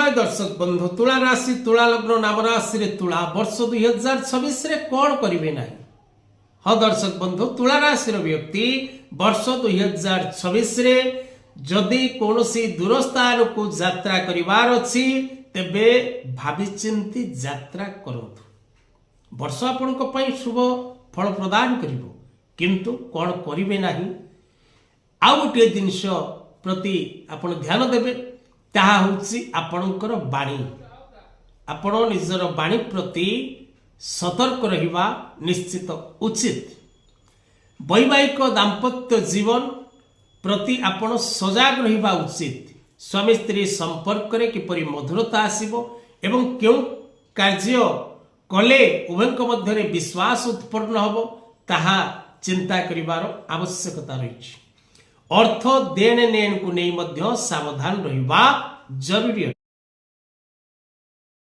जय दर्शक बंधु तुला राशि तुला लग्न नाम राशि रे तुला वर्ष 2026 रे कौन करिवे नाही। हाँ दर्शक बंधु तुला राशि व्यक्ति वर्ष 2026 रे जदि कौनसी दूर स्थान को यात्रा करिवार अछि तेबे भाबी चिंती यात्रा करंतु। वर्ष आपनक पई शुभ फल प्रदान करिवो किंतु कौन करिवे नाही। आउ गोटे जिनिष प्रति आपण ध्यान देबे ताहा होछि आपणकर बाणी। आपण निजर बाणी प्रति सतर्क रहिबा निश्चित उचित। वैवाहिक दाम्पत्य जीवन प्रति आपण सजाग रहिबा उचित। स्वामी स्त्री संपर्क रे किपरि मधुरता आसीबो एवं केउ कार्य कले उभयक मध्य विश्वास उत्पन्न हबो ताहा चिंता करिवार आवश्यकता रही। अर्थ देन नेन को नहीं मध्य सावधान रहिबा जरूरी।